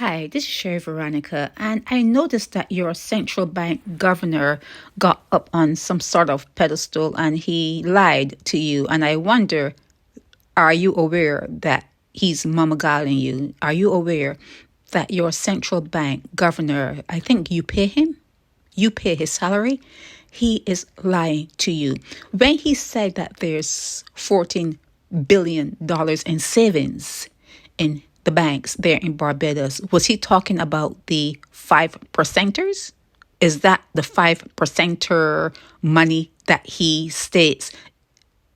Hi, this is Sherry Veronica, and I noticed that your central bank governor got up on some sort of pedestal and he lied to you. And I wonder, are you aware that he's mumagaling you? Are you aware that your central bank governor, I think you pay him? You pay his salary? He is lying to you. When he said that there's $14 billion in savings in the banks there in Barbados, was he talking about the 5%ers? Is that the 5%er money that he states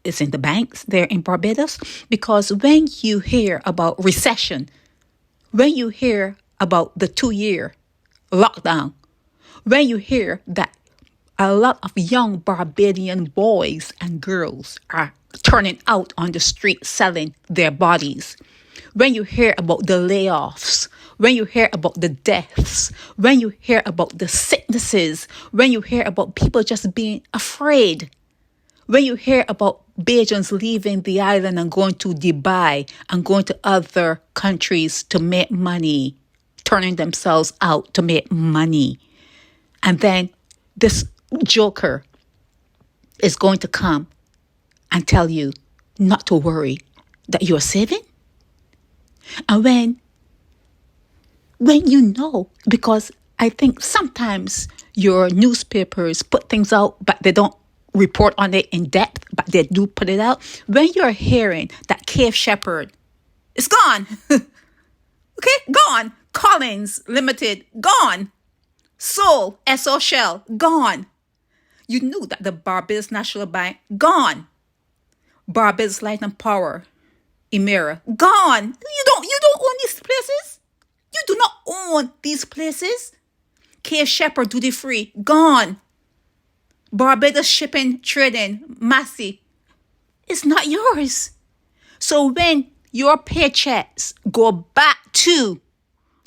is in the banks there in Barbados? Because when you hear about recession, when you hear about the 2-year lockdown, when you hear that a lot of young Barbadian boys and girls are turning out on the street selling their bodies, when you hear about the layoffs, when you hear about the deaths, when you hear about the sicknesses, when you hear about people just being afraid, when you hear about Barbadians leaving the island and going to Dubai and going to other countries to make money, turning themselves out to make money, and then this joker is going to come and tell you not to worry, that you're saving? And when you know, because I think sometimes your newspapers put things out, but they don't report on it in depth, but they do put it out. When you're hearing that Cave Shepherd is gone, okay, gone. Collins Limited, gone. Soul, S.O. Shell, gone. You knew that the Barbados National Bank, gone. Barbados Light and Power, Emira, gone. You don't own these places. You do not own these places. Cave Shepherd Duty Free, gone. Barbados Shipping Trading, Massey, it's not yours. So when your paychecks go back to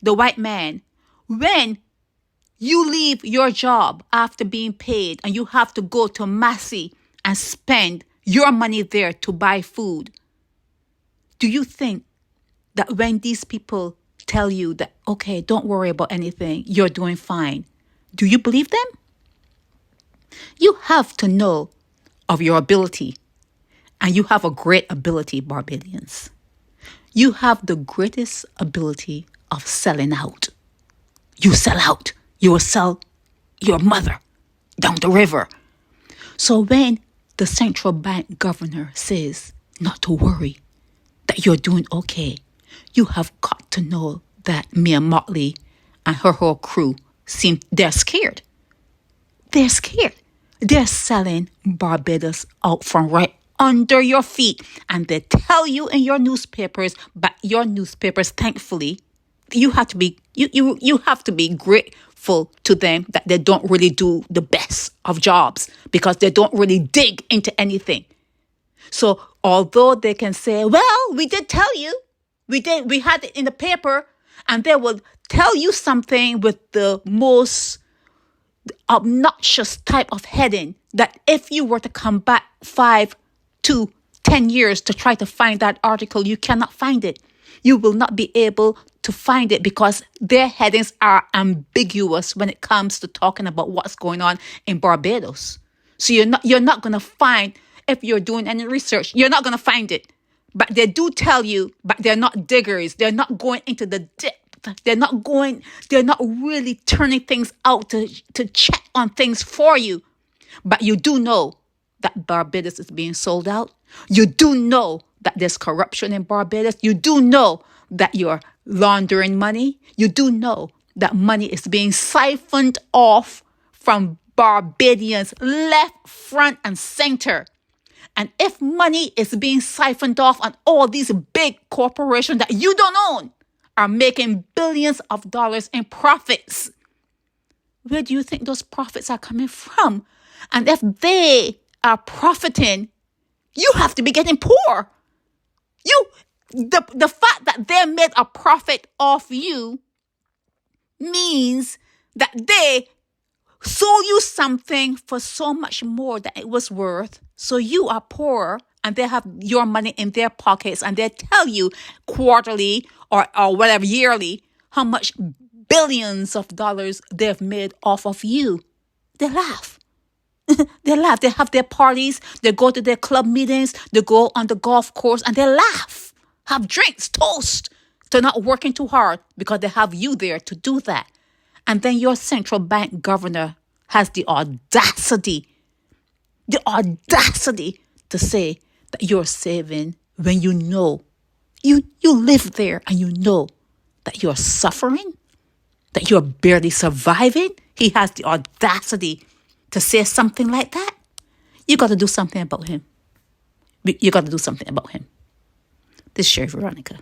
the white man, when you leave your job after being paid and you have to go to Massey and spend your money there to buy food, do you think that when these people tell you that, okay, don't worry about anything, you're doing fine, do you believe them? You have to know of your ability, and you have a great ability, Barbadians. You have the greatest ability of selling out. You sell out. You will sell your mother down the river. So when the central bank governor says not to worry, that you're doing okay, you have got to know that Mia Motley and her whole crew they're scared. They're scared. They're selling Barbados out from right under your feet. And they tell you in your newspapers, but your newspapers, thankfully, you have to be grateful to them that they don't really do the best of jobs, because they don't really dig into anything. So although they can say, well, we did tell you, we had it in the paper, and they will tell you something with the most obnoxious type of heading that if you were to come back 5 to 10 years to try to find that article, you cannot find it. You will not be able to find it because their headings are ambiguous when it comes to talking about what's going on in Barbados. So you're not going to find, if you're doing any research, you're not going to find it. But they do tell you, but they're not diggers. They're not going into the depth. They're not really turning things out to check on things for you. But you do know that Barbados is being sold out. You do know that there's corruption in Barbados. You do know that you're laundering money. You do know that money is being siphoned off from Barbadians left, front, and center. And if money is being siphoned off on all these big corporations that you don't own are making billions of dollars in profits, where do you think those profits are coming from? And if they are profiting, you have to be getting poor. The fact that they made a profit off you means that they sold you something for so much more than it was worth. So you are poor and they have your money in their pockets and they tell you quarterly or whatever, yearly, how much billions of dollars they've made off of you. They laugh. They laugh. They have their parties. They go to their club meetings. They go on the golf course and they laugh. Have drinks, toast. They're not working too hard because they have you there to do that. And then your central bank governor has the audacity to say that you're saving when you know, you live there and you know that you're suffering, that you're barely surviving. He has the audacity to say something like that. You got to do something about him. You got to do something about him. This is Sherry Veronica.